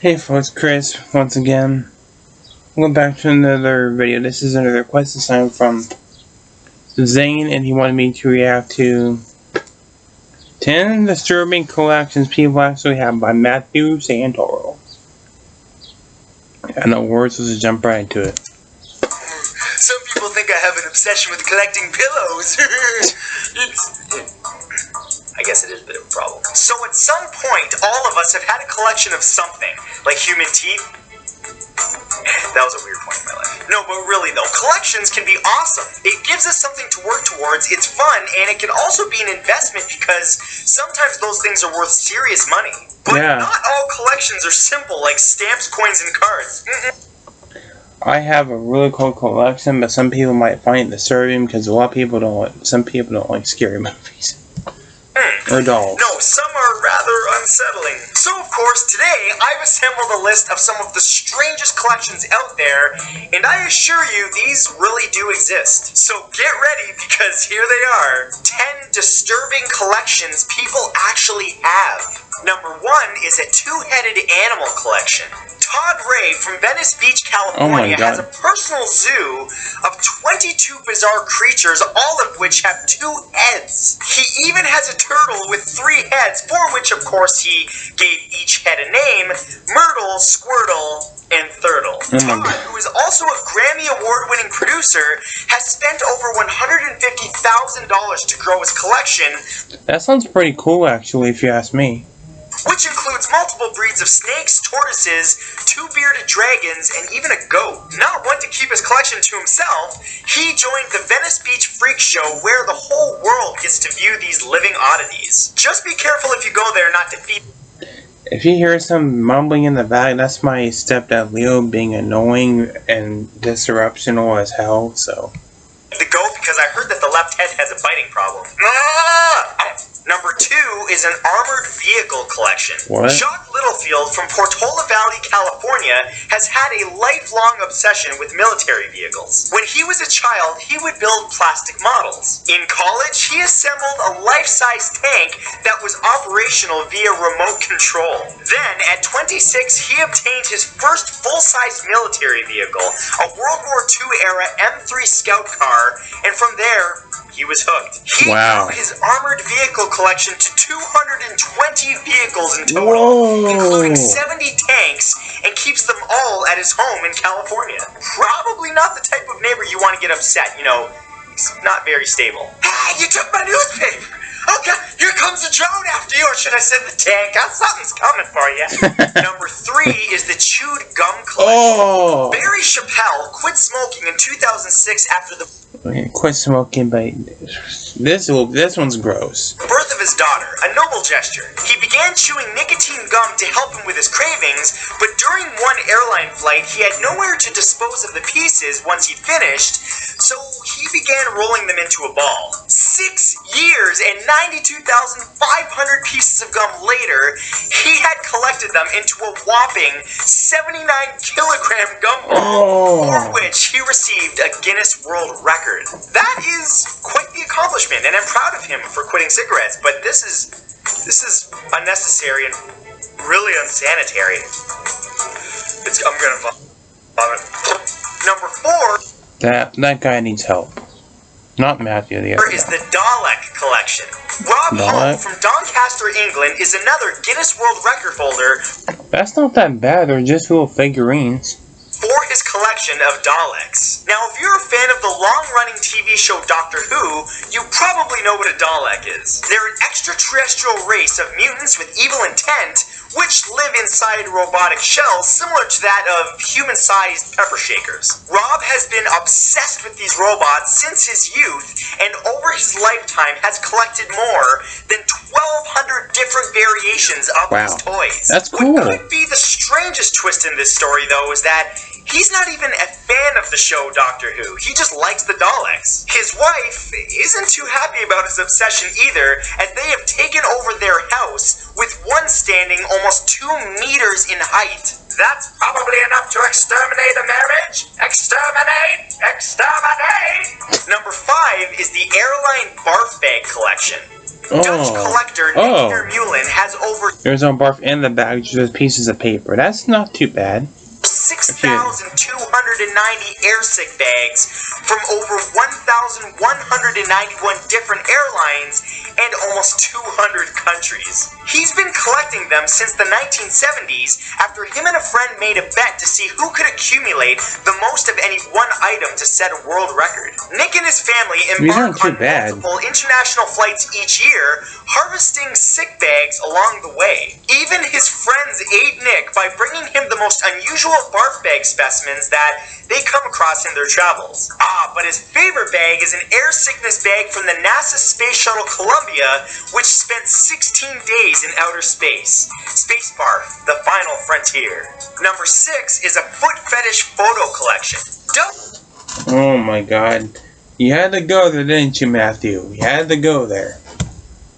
Hey folks, Chris, once again. Welcome back to another video. This is another request assignment from Zane, and he wanted me to react to 10 disturbing collections people actually have by Matthew Santoro. And the words, let's just jump right into it. Some people think I have an obsession with collecting pillows. I guess it is a bit of a problem. So at some point, all of us have had a collection of something, like human teeth. That was a weird point in my life. No, but really though, collections can be awesome. It gives us something to work towards, it's fun, and it can also be an investment because sometimes those things are worth serious money. But not all collections are simple, like stamps, coins, and cards. I have a really cool collection, but some people might find it disturbing because some people don't like scary movies. Or dolls. No, some are rather unsettling. So of course, today I've assembled a list of some of the strangest collections out there, and I assure you these really do exist. So get ready because here they are. 10 disturbing collections people actually have. Number 1 is a two-headed animal collection. Todd Ray from Venice Beach, California has a personal zoo of 22 bizarre creatures, all of which have 2 heads. He even has a turtle with 3 heads, for which of course he gave each head a name: Myrtle, Squirtle, and Thurtle. Todd, who is also a Grammy Award-winning producer, has spent over $150,000 to grow his collection. That sounds pretty cool actually, if you ask me. Which includes multiple breeds of snakes, tortoises, 2 bearded dragons, and even a goat. Not one to keep his collection to himself, he joined the Venice Beach Freak Show where the whole world gets to view these living oddities. Just be careful if you go there not to feed. If you hear some mumbling in the back, that's my stepdad Leo being annoying and disruptional as hell, so. The goat because I heard that the left head has a biting problem. Number 2 is an armored vehicle collection. What? Jacques Littlefield from Portola Valley, California, has had a lifelong obsession with military vehicles. When he was a child, he would build plastic models. In college, he assembled a life-size tank that was operational via remote control. Then, at 26, he obtained his first full-size military vehicle, a World War II-era M3 Scout car, and from there, he was hooked. He grew his armored vehicle collection to 220 vehicles in total, including 70 tanks, and keeps them all at his home in California. Probably not the type of neighbor you want to get upset, you know, he's not very stable. Hey, you took my newspaper! Oh God, here comes a drone after you, or should I send the tank? Something's coming for you. Number 3 is the chewed gum collection. Barry Chappelle quit smoking in 2006 after the quit smoking, but this one's gross. birth of his daughter, a noble gesture. He began chewing nicotine gum to help him with his cravings, but during one airline flight, he had nowhere to dispose of the pieces once he finished, so he began rolling them into a ball. 6 years and 92,500 pieces of gum later, he had collected them into a whopping 79-kilogram gum ball, for which he received a Guinness World Record. That is quite the accomplishment, and I'm proud of him for quitting cigarettes, but this is unnecessary and really unsanitary. I'm gonna vomit. Number 4. That guy needs help. Not Matthew, the other is the Dalek collection. Rob Hall from Doncaster, England, is another Guinness World Record holder. That's not that bad, they're just little figurines. For his collection of Daleks. Now, if you're a fan of the long-running TV show Doctor Who, you probably know what a Dalek is. They're an extraterrestrial race of mutants with evil intent, which live inside robotic shells similar to that of human-sized pepper shakers. Rob has been obsessed with these robots since his youth, and over his lifetime has collected more than 1,200 different variations of these toys. That's cool. What could be the strangest twist in this story, though, is that he's not even a fan of the show Doctor Who. He just likes the Daleks. His wife isn't too happy about his obsession either, as they have taken over their house, with one standing almost 2 meters in height. That's probably enough to exterminate a marriage. Exterminate! Exterminate! Number 5 is the Airline Barf Bag collection. Dutch collector Nick Mullen has over... There's no barf in the bag, just pieces of paper. That's not too bad. 6,290 airsick bags from over 1,191 different airlines and almost 200 countries. He's been collecting them since the 1970s after him and a friend made a bet to see who could accumulate the most of any one item to set a world record. Nick and his family embark on multiple international flights each year, harvesting sick bags along the way. Even his friends aid Nick by bringing him the most unusual barf bag specimens that they come across in their travels. But his favorite bag is an air sickness bag from the NASA Space Shuttle Columbia, which spent 16 days in outer space. Space Barf, the final frontier. Number 6 is a foot fetish photo collection. Oh my god. You had to go there, didn't you, Matthew? You had to go there.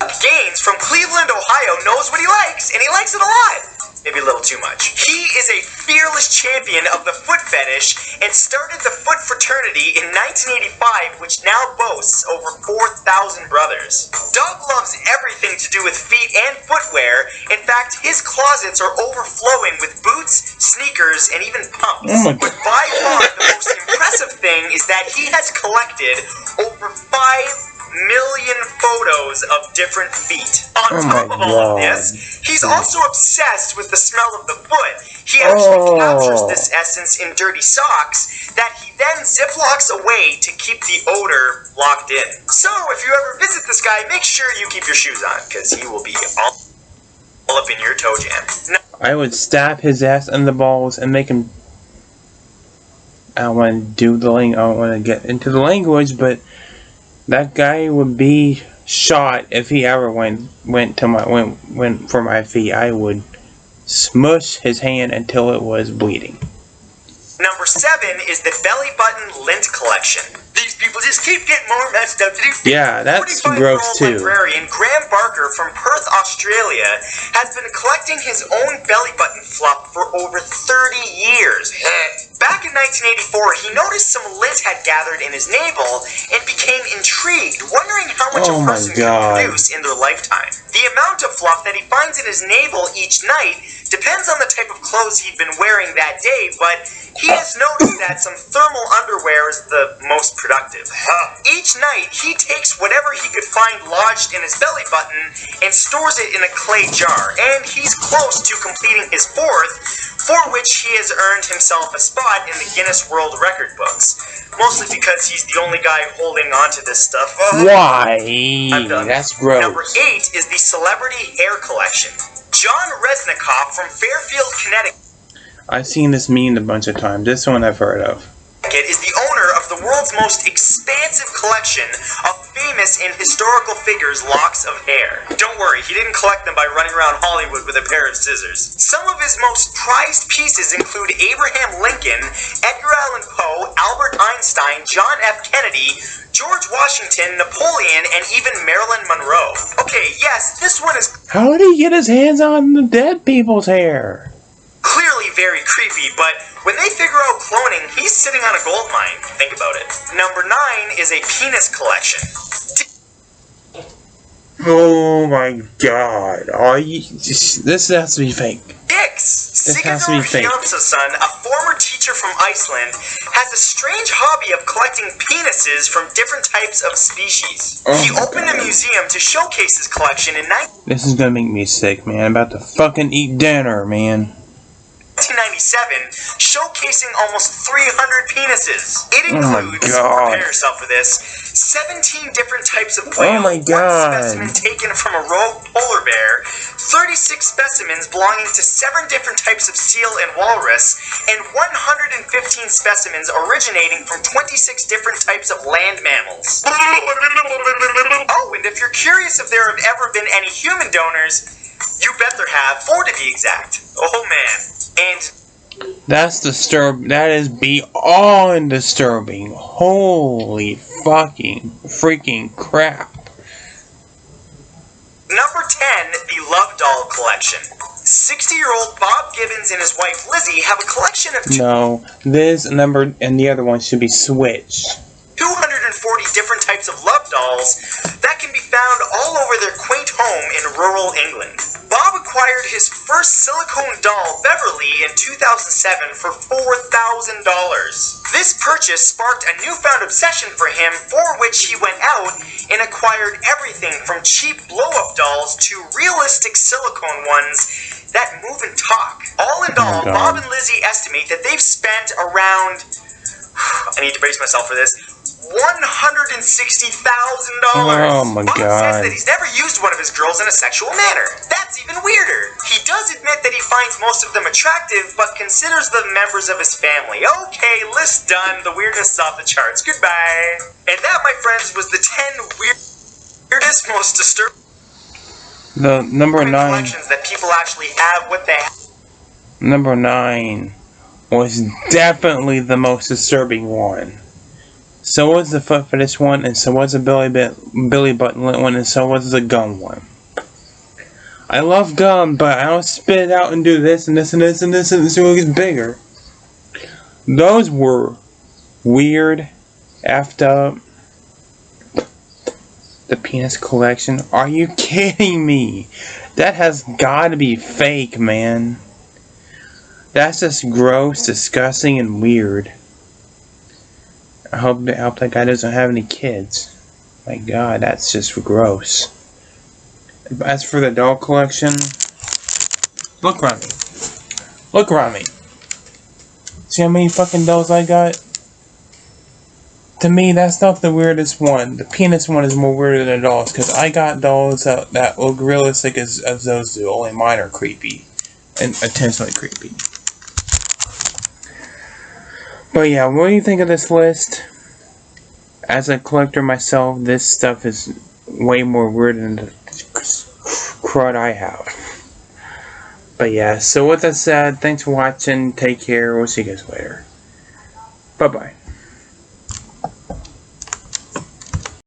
Gaines from Cleveland, Ohio knows what he likes, and he likes it a lot. Maybe a little too much. He is a fearless champion of the foot fetish and started the foot fraternity in 1985, which now boasts over 4,000 brothers. Doug loves everything to do with feet and footwear. In fact, his closets are overflowing with boots, sneakers, and even pumps. But by far the most impressive thing is that he has collected over 5 million photos of different feet. On top of all of this, he's also obsessed with the smell of the foot. He actually captures this essence in dirty socks that he then ziplocks away to keep the odor locked in. So if you ever visit this guy, make sure you keep your shoes on, because he will be all up in your toe jam. I would stab his ass in the balls and make him... I don't want to get into the language, but that guy would be shot if he ever went for my feet. I would smush his hand until it was bleeding. Number 7 is the belly button lint collection. These people just keep getting more messed up to do. Yeah, that's gross too. Librarian Graham Barker from Perth, Australia, has been collecting his own belly button fluff for over 30 years. Back in 1984, he noticed some lint had gathered in his navel and became intrigued, wondering how much a person can produce in their lifetime. The amount of fluff that he finds in his navel each night depends on the type of clothes he'd been wearing that day, but he has noticed that some thermal underwear is the most productive. Each night, he takes whatever he could find lodged in his belly button and stores it in a clay jar, and he's close to completing his 4th, for which he has earned himself a spot in the Guinness World Record books. Mostly because he's the only guy holding on to this stuff. Why? I'm done. That's gross. Number 8 is the celebrity hair collection. John Resnikoff from Fairfield, Connecticut. I've seen this meme a bunch of times. This one I've heard of. Is the owner of the world's most expansive collection of famous and historical figures' locks of hair. Don't worry, he didn't collect them by running around Hollywood with a pair of scissors. Some of his most prized pieces include Abraham Lincoln, Edgar Allan Poe, Albert Einstein, John F. Kennedy, George Washington, Napoleon, and even Marilyn Monroe. Okay, yes, this one is... How did he get his hands on the dead people's hair? Clearly very creepy, but when they figure out cloning, he's sitting on a gold mine. Think about it. Number 9 is a penis collection. Oh my god. This has to be fake. Dicks! This has to be fake. Son, a former teacher from Iceland, has a strange hobby of collecting penises from different types of species. He opened a museum to showcase his collection in This is gonna make me sick, man. I'm about to fucking eat dinner, man. 1997, showcasing almost 300 penises. It includes, prepare yourself for this, 17 different types of whale, 1 specimen taken from a rogue polar bear, 36 specimens belonging to 7 different types of seal and walrus, and 115 specimens originating from 26 different types of land mammals. Oh, and if you're curious if there have ever been any human donors, you bet there have, 4 to be exact. Oh man. And that's disturbing. That is beyond disturbing. Holy fucking freaking crap. Number 10, the Love Doll collection. 60-year-old Bob Gibbons and his wife Lizzie have a collection of No, this number and the other one should be switched. 240 different types of love dolls that can be found all over their quaint home in rural England. Bob acquired his first silicone doll, Beverly, in 2007 for $4,000. This purchase sparked a newfound obsession for him, for which he went out and acquired everything from cheap blow-up dolls to realistic silicone ones that move and talk. All in all, Bob and Lizzie estimate that they've spent around, I need to brace myself for this, $160,000. Oh my Bob God. says that he's never used one of his girls in a sexual manner. That's even weirder. He does admit that he finds most of them attractive, but considers them members of his family. Okay, list done. The weirdness is off the charts. Goodbye. And that, my friends, was the 10 weirdest, most disturbing The number 9. collections that people actually have what they have. Number 9 was definitely the most disturbing one. So was the foot fetish one, and so was the belly button lint one, and so was the gum one. I love gum, but I don't spit it out and do this and this and this and this and this, so it gets bigger. Those were weird, effed up. The penis collection? Are you kidding me? That has got to be fake, man. That's just gross, disgusting, and weird. I hope that guy doesn't have any kids. My God, that's just gross. As for the doll collection, look around me. Look around me. See how many fucking dolls I got? To me, that's not the weirdest one. The penis one is more weirder than dolls, because I got dolls that look realistic as those do. Only mine are creepy. And intentionally creepy. But yeah, what do you think of this list? As a collector myself, this stuff is way more weird than the crud I have. But yeah, so with that said, thanks for watching. Take care. We'll see you guys later. Bye-bye.